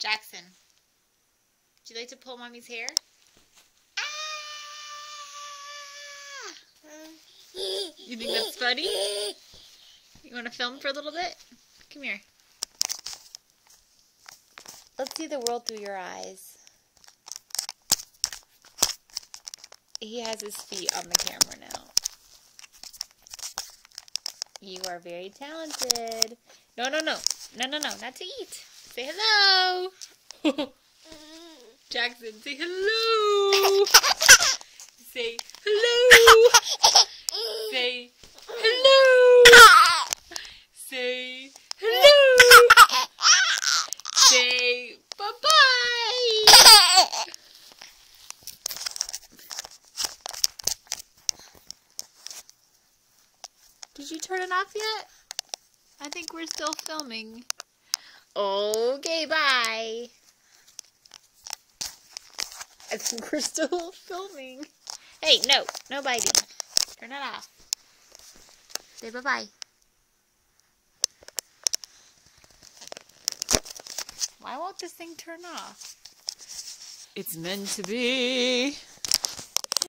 Jackson, would you like to pull Mommy's hair? You think that's funny? You want to film for a little bit? Come here. Let's see the world through your eyes. He has his feet on the camera now. You are very talented. No, not to eat. Say hello. Jackson, say hello. Say hello. Say hello. Say hello. Say bye-bye. Did you turn it off yet? I think we're still filming. Okay, bye. I think we're still filming. Hey, no biting. Turn it off. Say bye-bye. Why won't this thing turn off? It's meant to be.